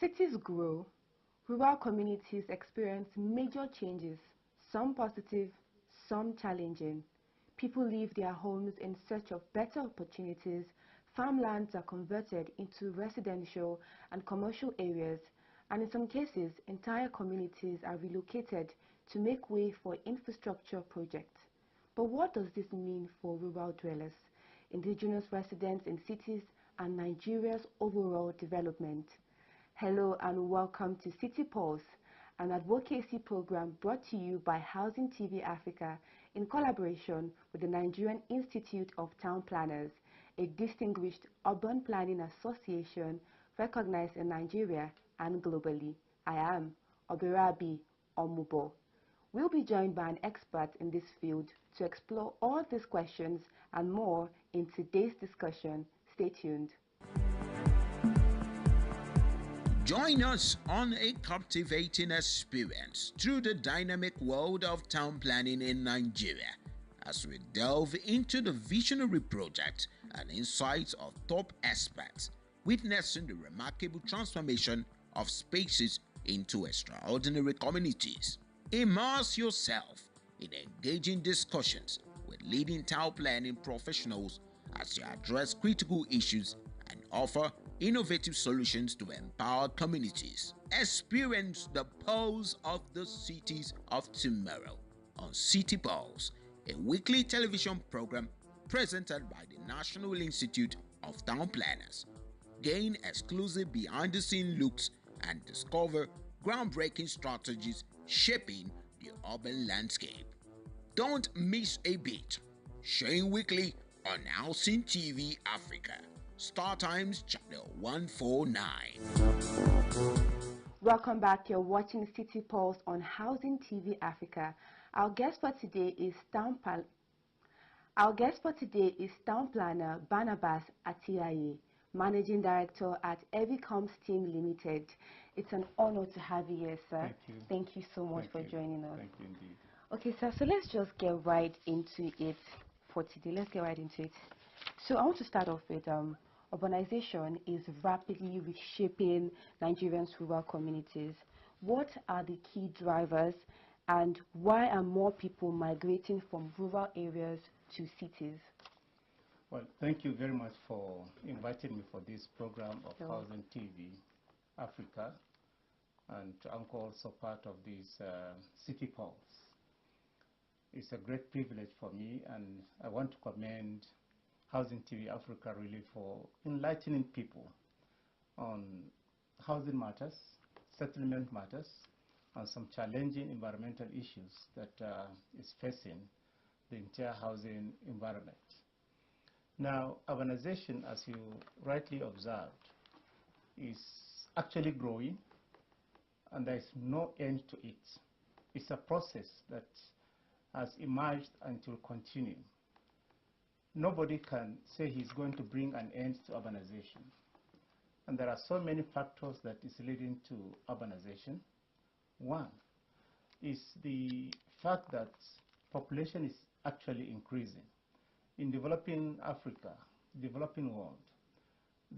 cities grow, rural communities experience major changes, some positive, some challenging. People leave their homes in search of better opportunities, farmlands are converted into residential and commercial areas, and in some cases, entire communities are relocated to make way for infrastructure projects. But what does this mean for rural dwellers, indigenous residents in cities, and Nigeria's overall development? Hello and welcome to City Pulse, an advocacy program brought to you by Housing TV Africa in collaboration with the Nigerian Institute of Town Planners, a distinguished urban planning association recognized in Nigeria and globally. I am Oberabi Omubo. We'll be joined by an expert in this field to explore all these questions and more in today's discussion. Stay tuned. Join us on a captivating experience through the dynamic world of town planning in Nigeria as we delve into the visionary projects and insights of top experts, witnessing the remarkable transformation of spaces into extraordinary communities. Immerse yourself in engaging discussions with leading town planning professionals as they address critical issues and offer innovative solutions to empower communities. Experience the pulse of the cities of tomorrow on City Pulse, a weekly television program presented by the National Institute of Town Planners. Gain exclusive behind-the-scenes looks and discover groundbreaking strategies shaping the urban landscape. Don't miss a beat. Showing weekly on Housing TV Africa. Star Times Channel 149. Welcome back. You're watching City Pulse on Housing TV Africa. Our guest for today is Town Planner Barnabas Atiaye, Managing Director at Evicom Steam Limited. It's an honor to have you here, sir. Thank you. Thank you so much for joining us. Thank you indeed. Okay, sir, so let's just get right into it for today. Let's get right into it. So I want to start off with urbanization is rapidly reshaping Nigerians' rural communities. What are the key drivers and why are more people migrating from rural areas to cities? Well, thank you very much for inviting me for this program of Sure. Housing TV Africa, and I'm also part of this City Pulse. It's a great privilege for me, and I want to commend Housing TV Africa really for enlightening people on housing matters, settlement matters, and some challenging environmental issues that is facing the entire housing environment. Now, urbanization, as you rightly observed, is actually growing, and there is no end to it. It's a process that has emerged and will continue. Nobody can say he's going to bring an end to urbanization. And there are so many factors that is leading to urbanization. One is the fact that population is actually increasing. In developing Africa, developing world,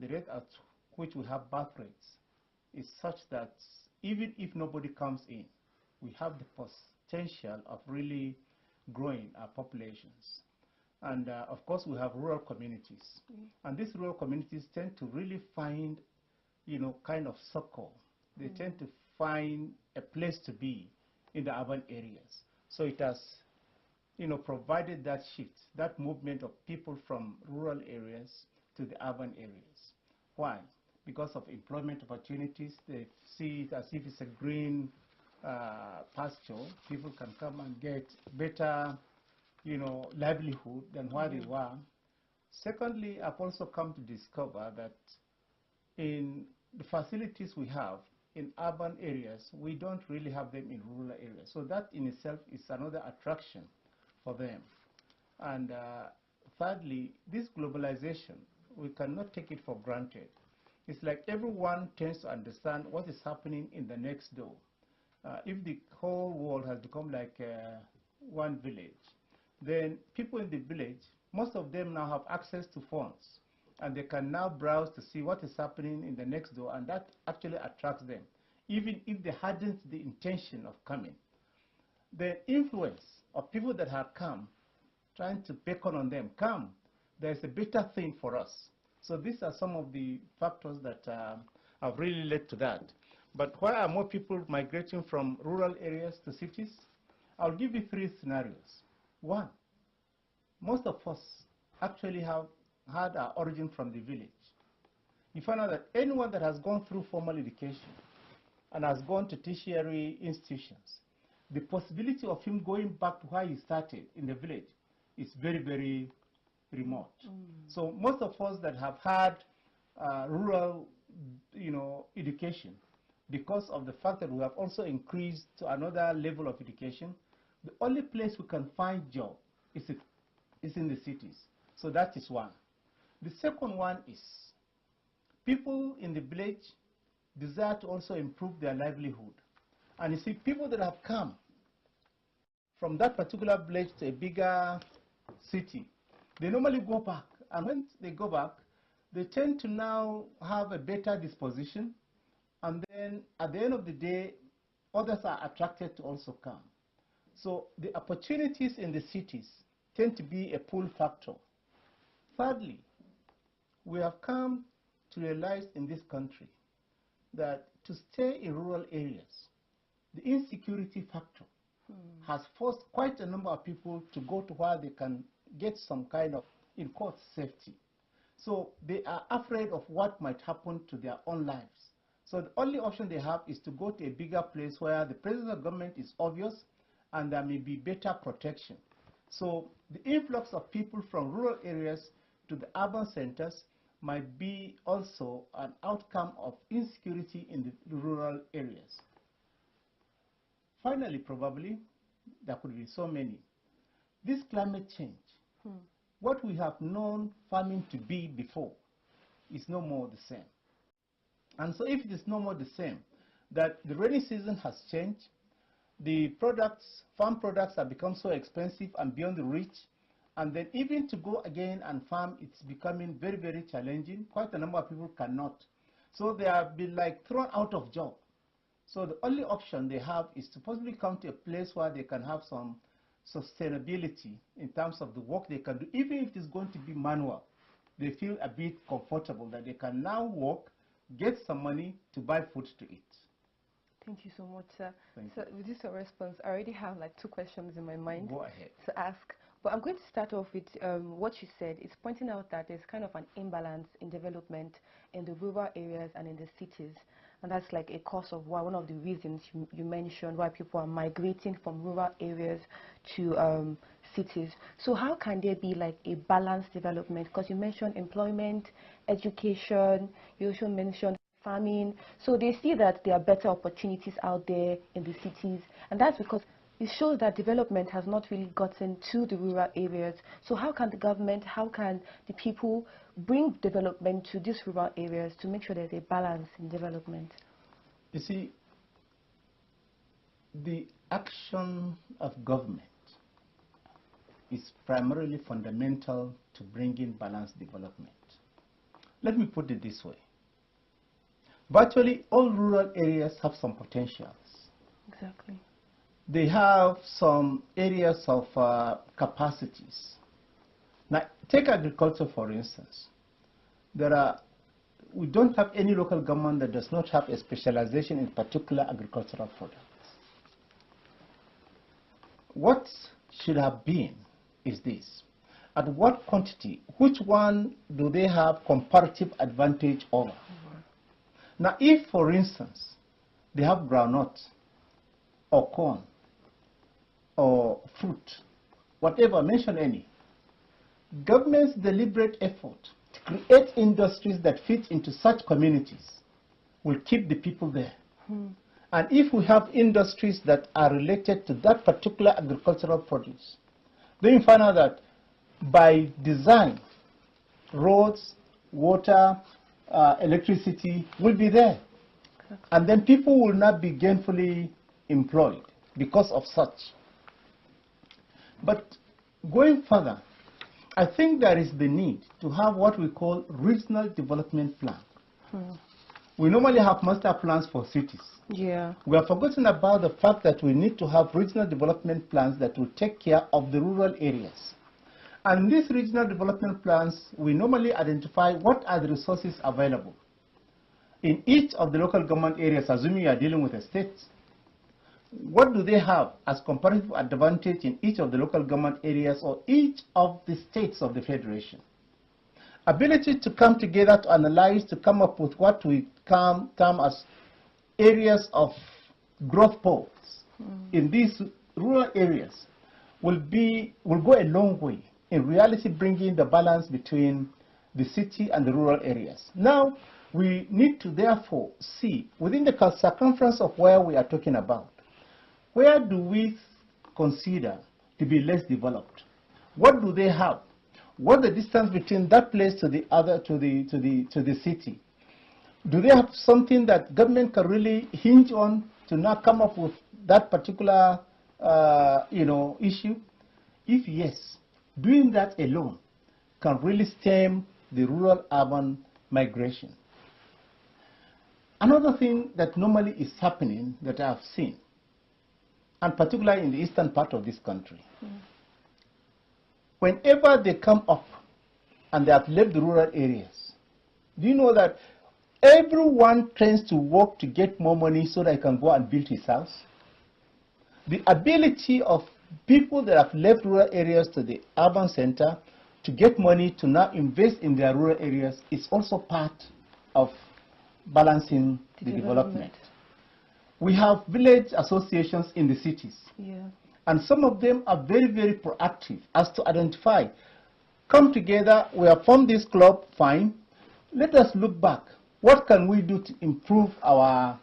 the rate at which we have birth rates is such that even if nobody comes in, we have the potential of really growing our populations. And of course, we have rural communities. And these rural communities tend to really find, kind of circle. They tend to find a place to be in the urban areas. So it has, provided that shift, that movement of people from rural areas to the urban areas. Why? Because of employment opportunities. They see it as if it's a green pasture. People can come and get better livelihood than where they were. Secondly, I've also come to discover that in the facilities we have in urban areas, we don't really have them in rural areas. So that in itself is another attraction for them. And thirdly, this globalization, we cannot take it for granted. It's like everyone tends to understand what is happening in the next door. If the whole world has become like one village, then people in the village, most of them now have access to phones. and they can now browse to see what is happening in the next door, and that actually attracts them, even if they hadn't the intention of coming. The influence of people that have come, trying to beckon on them, come, there's a better thing for us. So these are some of the factors that have really led to that. But why are more people migrating from rural areas to cities? I'll give you 3 scenarios. 1, most of us actually have had our origin from the village. You find out that anyone that has gone through formal education and has gone to tertiary institutions, the possibility of him going back to where he started in the village is very, very remote. So most of us that have had rural, education, because of the fact that we have also increased to another level of education, the only place we can find job is in the cities. So that is one. The second one is people in the village desire to also improve their livelihood. And you see, people that have come from that particular village to a bigger city, they normally go back. And when they go back, they tend to now have a better disposition. And then at the end of the day, others are attracted to also come. So the opportunities in the cities tend to be a pull factor. Thirdly, we have come to realize in this country that to stay in rural areas, the insecurity factor has forced quite a number of people to go to where they can get some kind of, in quotes, safety. So they are afraid of what might happen to their own lives. So the only option they have is to go to a bigger place where the presence of government is obvious and there may be better protection. So the influx of people from rural areas to the urban centers might be also an outcome of insecurity in the rural areas. Finally, probably, there could be so many. This climate change, what we have known farming to be before, is no more the same. And so if it is no more the same, that the rainy season has changed, the products, farm products have become so expensive and beyond the reach, and then even to go again and farm, it's becoming very, very challenging. Quite a number of people cannot. So they have been like thrown out of job. So the only option they have is to possibly come to a place where they can have some sustainability in terms of the work they can do. Even if it's going to be manual, they feel a bit comfortable that they can now work, get some money to buy food to eat. Thank you so much, sir. Thank So with this response, I already have like 2 questions in my mind Go ahead. to ask. But I'm going to start off with what you said. It's pointing out that there's kind of an imbalance in development in the rural areas and in the cities. And that's like a cause of why, one of the reasons you mentioned why people are migrating from rural areas to cities. So how can there be like a balanced development? Because you mentioned employment, education, you also mentioned farming. So they see that there are better opportunities out there in the cities. And that's because it shows that development has not really gotten to the rural areas. So how can the government, how can the people bring development to these rural areas to make sure there's a balance in development? You see, the action of government is primarily fundamental to bringing balanced development. Let me put it this way. Virtually all rural areas have some potentials. Exactly. They have some areas of capacities. Now, take agriculture, for instance. We don't have any local government that does not have a specialization in particular agricultural products. What should have been is this. At what quantity, which one do they have comparative advantage over? Now, if, for instance, they have groundnut or corn or fruit, whatever, mention any, government's deliberate effort to create industries that fit into such communities will keep the people there. And if we have industries that are related to that particular agricultural produce, then you find out that by design, roads, water, electricity will be there. And then people will not be gainfully employed because of such. But going further, I think there is the need to have what we call regional development plan. We normally have master plans for cities. Yeah. We have forgotten about the fact that we need to have regional development plans that will take care of the rural areas. And in these regional development plans, we normally identify what are the resources available in each of the local government areas, assuming you are dealing with a state. What do they have as comparative advantage in each of the local government areas or each of the states of the federation? Ability to come together to analyze, to come up with what we term as areas of growth poles in these rural areas will go a long way in reality bringing the balance between the city and the rural areas. Now, we need to therefore see within the circumference of where we are talking about, where do we consider to be less developed? What do they have? What's the distance between that place to the other, to the city? Do they have something that government can really hinge on to now come up with that particular issue? If yes, doing that alone can really stem the rural-urban migration. Another thing that normally is happening that I have seen, and particularly in the eastern part of this country, whenever they come up and they have left the rural areas, do you know that everyone tends to work to get more money so that he can go and build his house? The ability of people that have left rural areas to the urban center to get money to now invest in their rural areas is also part of balancing the development. We have village associations in the cities. Yeah. And some of them are very, very proactive as to identify, come together, we have formed this club, fine. Let us look back. What can we do to improve our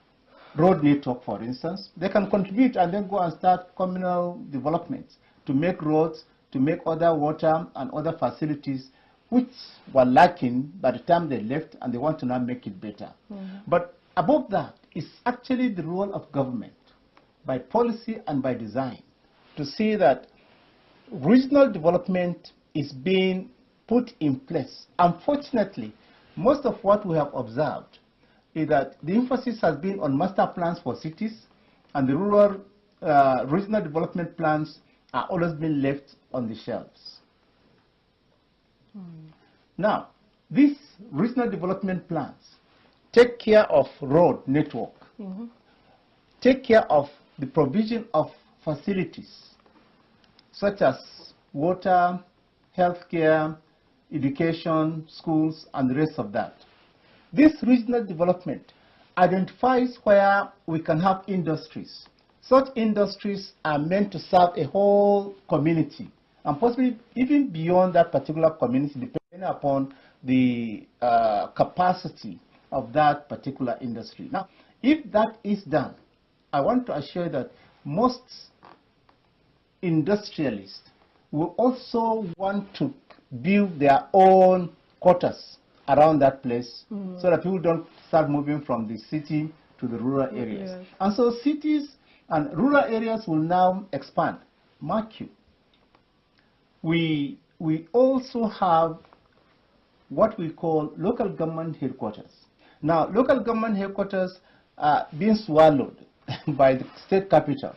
road network, for instance? They can contribute and then go and start communal developments to make roads, to make other water and other facilities which were lacking by the time they left, and they want to now make it better. But above that, it's actually the role of government, by policy and by design, to see that regional development is being put in place. Unfortunately, most of what we have observed is that the emphasis has been on master plans for cities, and the rural regional development plans are always being left on the shelves. Now, these regional development plans take care of road network, take care of the provision of facilities such as water, healthcare, education, schools, and the rest of that. This regional development identifies where we can have industries. Such industries are meant to serve a whole community, and possibly even beyond that particular community, depending upon the capacity of that particular industry. Now, if that is done, I want to assure that most industrialists will also want to build their own quarters around that place so that people don't start moving from the city to the rural areas. Yes. And so cities and rural areas will now expand. Mark you, we also have what we call local government headquarters. Now, local government headquarters are being swallowed by the state capitals.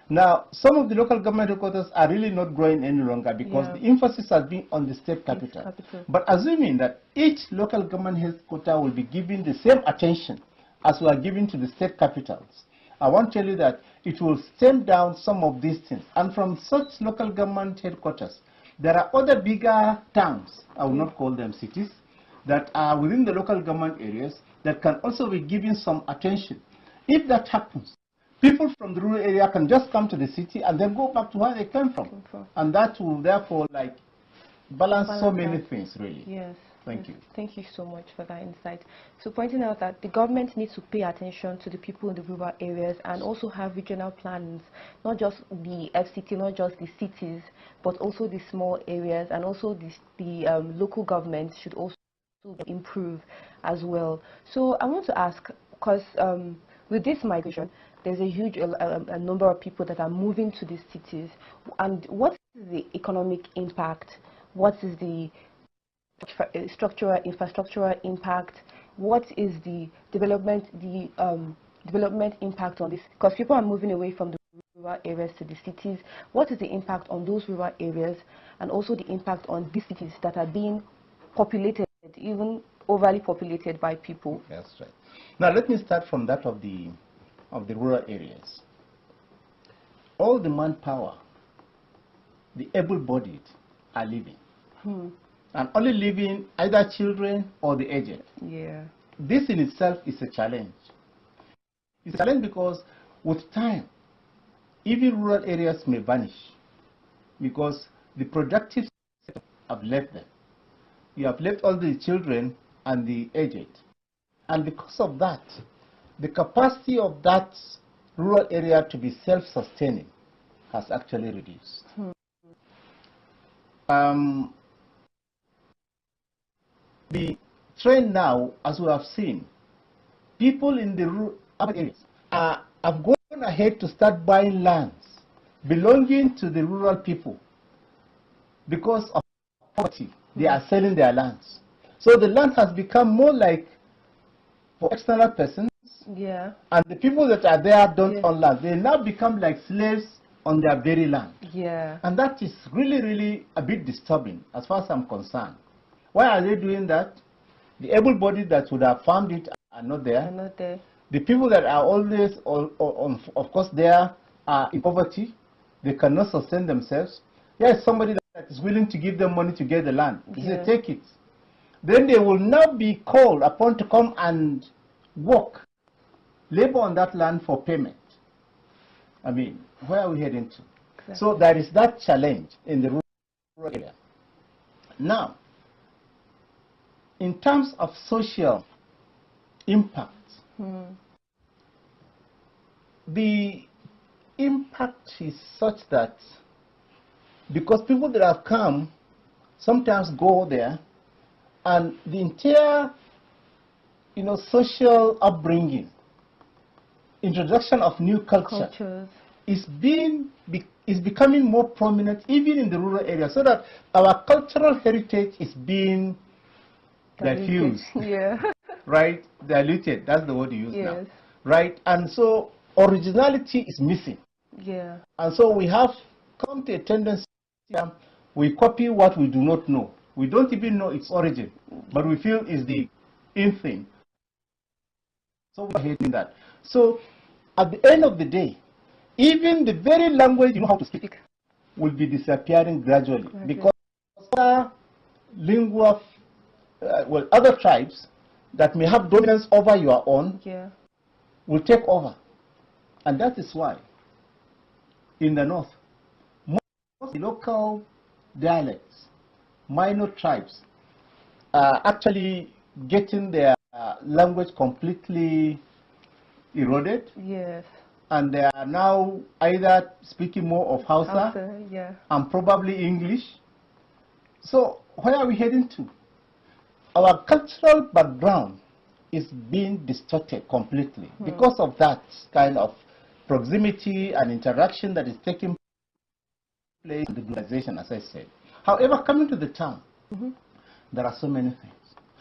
Now, some of the local government headquarters are really not growing any longer because the emphasis has been on the state capital. But assuming that each local government headquarter will be given the same attention as we are giving to the state capitals, I want to tell you that it will stem down some of these things. And from such local government headquarters, there are other bigger towns, I will not call them cities, that are within the local government areas that can also be given some attention. If that happens, people from the rural area can just come to the city and then go back to where they came from. And that will therefore balance so many things, really. Yes. Thank you. Thank you so much for that insight. So pointing out that the government needs to pay attention to the people in the rural areas and also have regional plans, not just the FCT, not just the cities, but also the small areas, and also the local governments should also improve as well. So I want to ask, because with this migration, there's a huge a number of people that are moving to these cities, and what is the economic impact What is the structural, infrastructural impact? What is the development impact on this? Because people are moving away from the rural areas to the cities. What is the impact on those rural areas, and also the impact on these cities that are being populated, even overly populated by people? That's right. Now let me start from that of the rural areas. All the manpower, the able-bodied, are leaving. And only leaving either children or the aged. Yeah. This in itself is a challenge. It's a challenge because with time, even rural areas may vanish because the productive sector have left them. You have left all the children and the aged. And because of that, the capacity of that rural area to be self-sustaining has actually reduced. The trend now, as we have seen, people in the rural areas have gone ahead to start buying lands belonging to the rural people. Because of poverty, they are selling their lands. So the land has become more like for external persons. Yeah. And the people that are there don't own land. They now become like slaves on their very land. Yeah. And that is really, really a bit disturbing as far as I'm concerned. Why are they doing that? The able-bodied that would have farmed it are not there. Are not there. The people that are always, of course, there are in poverty. They cannot sustain themselves. There is somebody that is willing to give them money to get the land. They say, take it. Then they will now be called upon to come and work, labor on that land for payment. I mean, where are we heading to? Exactly. So there is that challenge in the rural area. Now, in terms of social impact, the impact is such that because people that have come sometimes go there, and the entire, social upbringing, introduction of new cultures is becoming more prominent even in the rural area, so that our cultural heritage is being diffused. Yeah. Right? Diluted. That's the word you use now. Right? And so originality is missing. Yeah. And so we have come to a tendency we copy what we do not know. We don't even know its origin, but we feel is the in thing. So we're hating that. So at the end of the day, even the very language you know how to speak will be disappearing gradually because other other tribes that may have dominance over your own will take over. And that is why in the north, most local dialects, minor tribes, are actually getting their language completely eroded. Yes. And they are now either speaking more of Hausa and probably English. So where are we heading to? Our cultural background is being distorted completely because of that kind of proximity and interaction that is taking place in the globalization, as I said. However, coming to the town, there are so many things.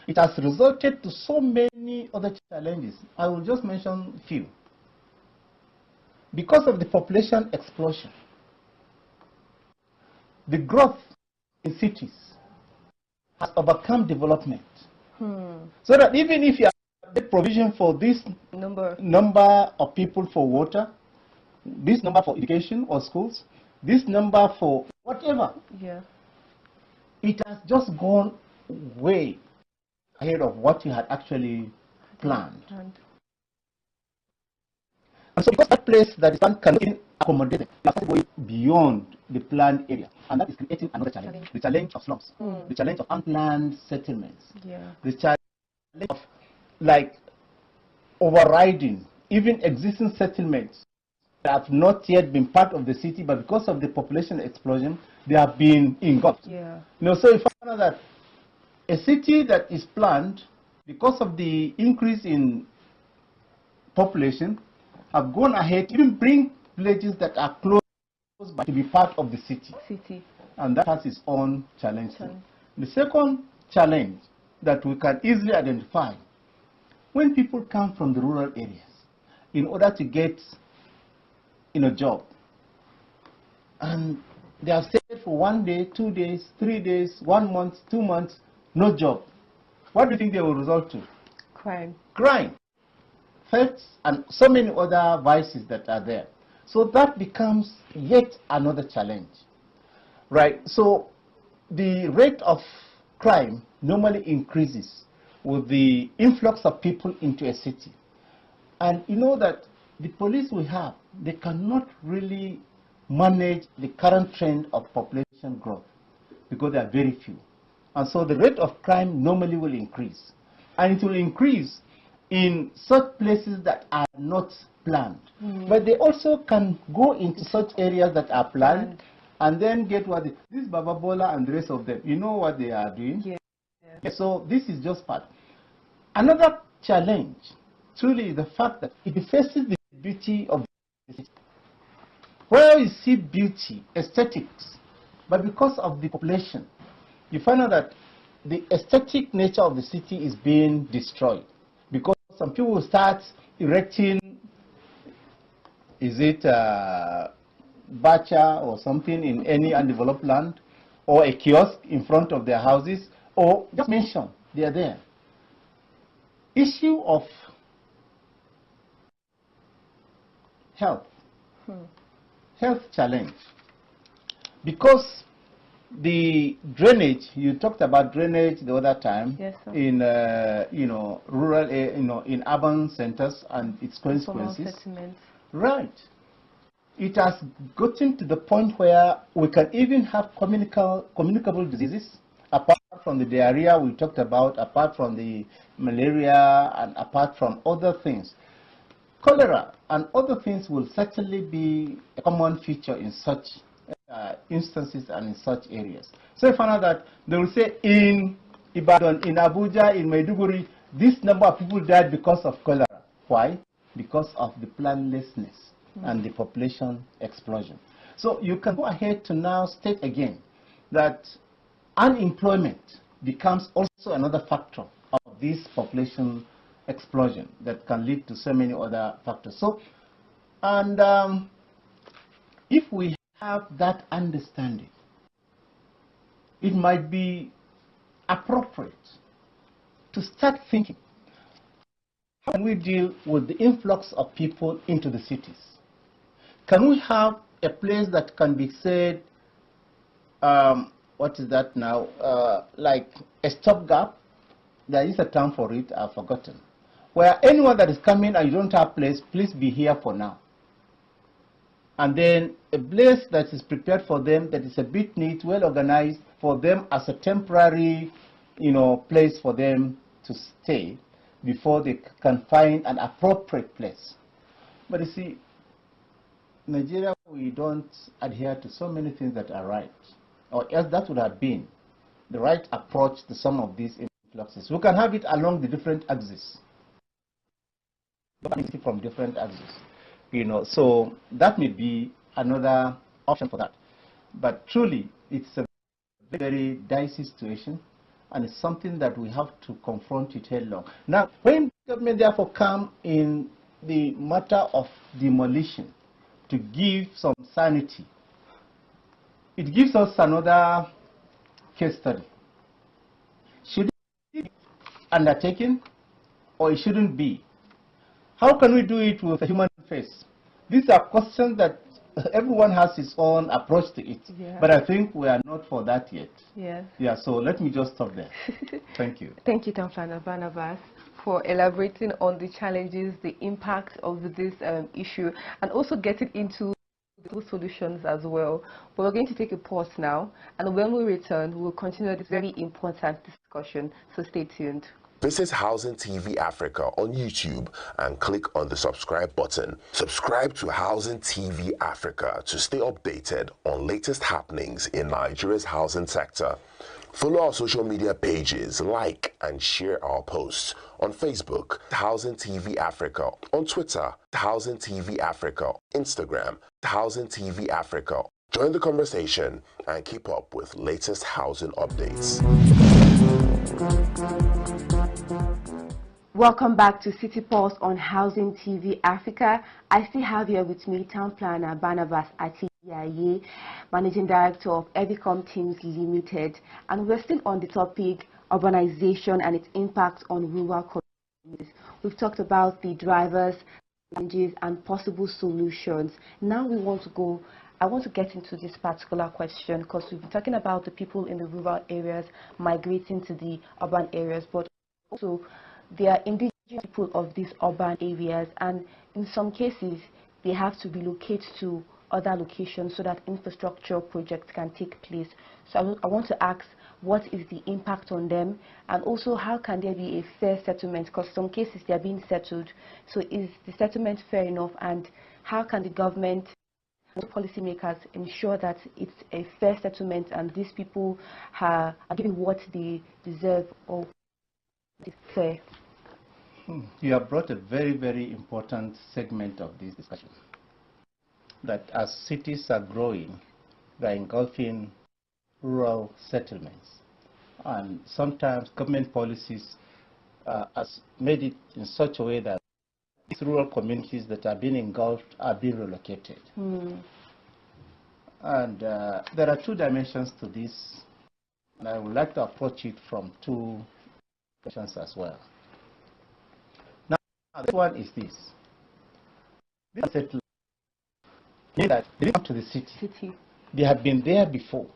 It has resulted to so many other challenges. I will just mention a few. Because of the population explosion, the growth in cities has overcome development. So that even if you have the provision for this number of people for water, this number for education or schools, this number for whatever, it has just gone way ahead of what you had actually planned. And so because that place that is planned cannot be accommodated, you have to go beyond the planned area. And that is creating another challenge. The challenge of slums, the challenge of unplanned settlements, the challenge of overriding even existing settlements that have not yet been part of the city, but because of the population explosion, they have been engulfed. So if I know that a city that is planned because of the increase in population have gone ahead to even bring villages that are close by to be part of the city. and that has its own challenge. The second challenge that we can easily identify, when people come from the rural areas in order to get a job, and they have stayed for 1 day, 2 days, 3 days, 1 month, 2 months, no job, what do you think they will result to? Crime. Crime, thefts, and so many other vices that are there. So that becomes yet another challenge, right? So the rate of crime normally increases with the influx of people into a city. And you know that the police we have, they cannot really manage the current trend of population growth because there are very few. And so the rate of crime normally will increase. And it will increase in such places that are not planned. But they also can go into such areas that are planned and then get what this Baba Bola and the rest of them, you know what they are doing? Yeah. So this is just part. Another challenge truly is the fact that it defaces the beauty of the city. Where you see beauty, aesthetics, but because of the population, you find out that the aesthetic nature of the city is being destroyed. Because some people will start erecting, is it bacha or something in any undeveloped land, or a kiosk in front of their houses, or just mention they are there. Issue of health, health challenge, because the drainage, you talked about drainage the other time, yes, in rural, in urban centers and its consequences. Right. It has gotten to the point where we can even have communicable diseases, apart from the diarrhea we talked about, apart from the malaria, and apart from other things. Cholera and other things will certainly be a common feature in such instances and in such areas. So I found out that they will say in Ibadan, in Abuja, in Maiduguri, this number of people died because of cholera. Why? Because of the planlessness and the population explosion. So you can go ahead to now state again that unemployment becomes also another factor of this population explosion that can lead to so many other factors. So, and if we have that understanding, it might be appropriate to start thinking, how can we deal with the influx of people into the cities? Can we have a place that can be said, what is that now, like a stopgap? There is a term for it, I've forgotten. Where anyone that is coming and you don't have place, please be here for now. And then a place that is prepared for them, that is a bit neat, well organized for them as a temporary, place for them to stay before they can find an appropriate place. But you see, Nigeria, we don't adhere to so many things that are right, or else that would have been the right approach to some of these influxes. We can have it along the different axes, from different axes, so that may be another option for that. But truly, it's a very dicey situation, and it's something that we have to confront it headlong. Now, when government therefore come in the matter of demolition to give some sanity, it gives us another case study. Should it be undertaken, or it shouldn't be? How can we do it with a human face? These are questions that everyone has his own approach to it. Yeah. But I think we are not for that yet. Yes. Yeah, so let me just stop there. Thank you. Thank you, Tamfana Barnabas, for elaborating on the challenges, the impact of this issue, and also getting into the solutions as well. But we're going to take a pause now, and when we return, we'll continue this very important discussion, so stay tuned. Visit Housing TV Africa on YouTube and click on the subscribe button. Subscribe to Housing TV Africa to stay updated on latest happenings in Nigeria's housing sector. Follow our social media pages, like and share our posts on Facebook, Housing TV Africa, on Twitter, Housing TV Africa, Instagram, Housing TV Africa. Join the conversation and keep up with latest housing updates. Welcome back to City Pulse on Housing TV Africa. I still have here with me Town Planner Barnabas Atiyaye, Managing Director of Evicom Teams Limited, and we're still on the topic urbanization and its impact on rural communities. We've talked about the drivers, challenges, and possible solutions. Now I want to get into this particular question because we've been talking about the people in the rural areas migrating to the urban areas, but also they are indigenous people of these urban areas, and in some cases they have to relocate to other locations so that infrastructure projects can take place. So I want to ask, what is the impact on them, and also how can there be a fair settlement, because some cases they are being settled. So is the settlement fair enough, and how can the government and policymakers ensure that it's a fair settlement and these people are given what they deserve or is fair? You have brought a very, very important segment of this discussion. That as cities are growing, they're engulfing rural settlements. And sometimes government policies has made it in such a way that these rural communities that are being engulfed are being relocated. And there are two dimensions to this, and I would like to approach it from two dimensions as well. Now, this one is this. These settlers mean that they didn't come to the city. They have been there before.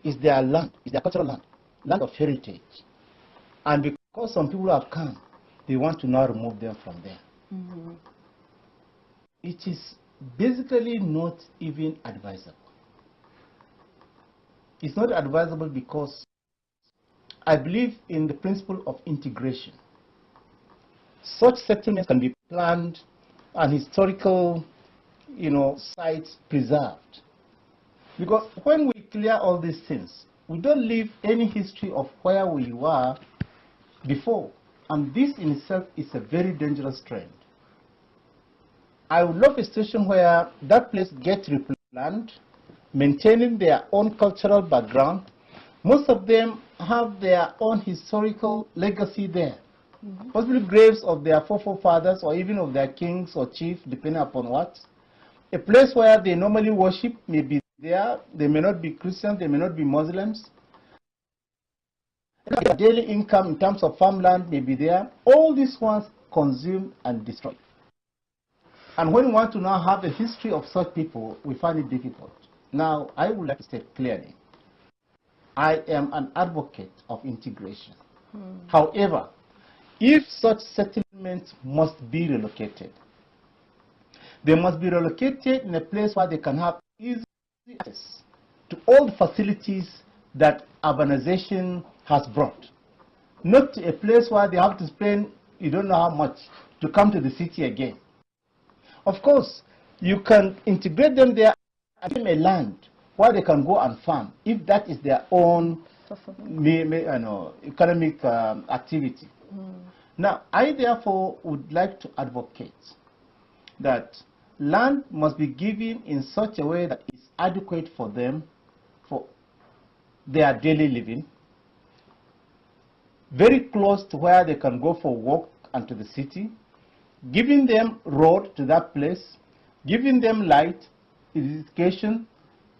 It's their land, it's their cultural land, land of heritage. And because some people have come, they want to now remove them from there. It is basically not even advisable. It's not advisable because I believe in the principle of integration. Such settlements can be planned and historical, sites preserved. Because when we clear all these things, we don't leave any history of where we were before. And this in itself is a very dangerous trend. I would love a situation where that place gets replanned, maintaining their own cultural background. Most of them have their own historical legacy there. Possibly graves of their forefathers or even of their kings or chiefs, depending upon what. A place where they normally worship may be there. They may not be Christians, they may not be Muslims. Their daily income in terms of farmland may be there. All these ones consumed and destroyed. And when we want to now have a history of such people, we find it difficult. Now, I would like to state clearly, I am an advocate of integration. However, if such settlements must be relocated, they must be relocated in a place where they can have easy access to all the facilities that urbanization has brought. Not a place where they have to spend, you don't know how much, to come to the city again. Of course, you can integrate them there and give them a land where they can go and farm, if that is their own economic activity. Now, I therefore would like to advocate that land must be given in such a way that is adequate for them, for their daily living, very close to where they can go for work and to the city, giving them road to that place, giving them light, education,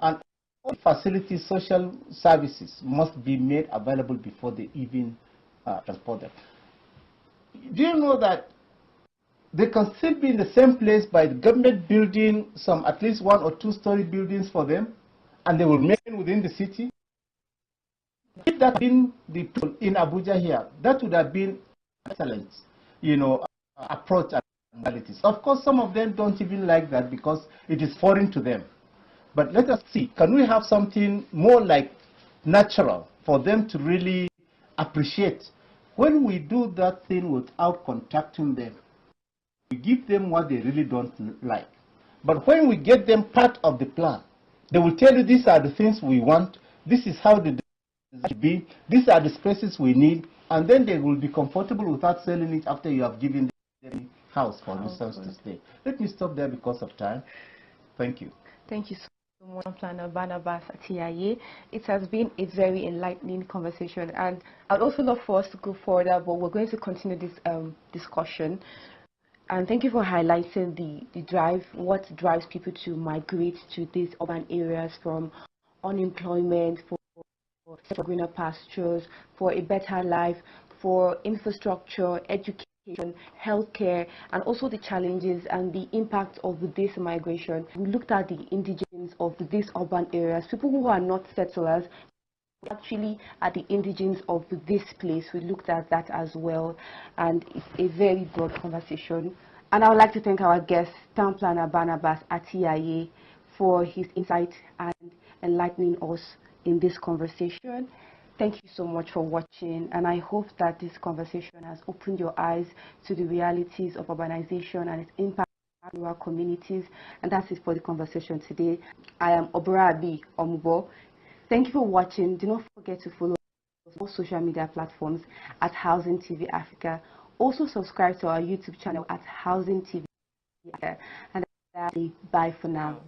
and all facilities, social services must be made available before they even transport them. Do you know that they can still be in the same place by the government building some at least 1 or 2-story buildings for them, and they will remain within the city? If that had been the people in Abuja here, that would have been excellent, approach and modalities. Of course, some of them don't even like that because it is foreign to them. But let us see, can we have something more like natural for them to really appreciate? When we do that thing without contacting them, we give them what they really don't like. But when we get them part of the plan, they will tell you these are the things we want, this is how the design should be, these are the spaces we need, and then they will be comfortable without selling it after you have given them a house, for instance, to stay. Let me stop there because of time. Thank you. Thank you so Planner Barnabas Atiaye. It has been a very enlightening conversation, and I'd also love for us to go further, but we're going to continue this discussion. And thank you for highlighting the drive, what drives people to migrate to these urban areas, from unemployment, for greener pastures, for a better life, for infrastructure, education, healthcare, and also the challenges and the impact of this migration. We looked at the indigenes of these urban areas, people who are not settlers, actually at the indigenes of this place. We looked at that as well, and it's a very broad conversation. And I would like to thank our guest, Town Planner Barnabas Atiaye, for his insight and enlightening us in this conversation. Thank you so much for watching, and I hope that this conversation has opened your eyes to the realities of urbanization and its impact on rural communities. And that's it for the conversation today. I am Obarabi Omubo. Thank you for watching. Do not forget to follow us on all social media platforms at Housing TV Africa. Also subscribe to our YouTube channel at Housing TV Africa. And bye for now.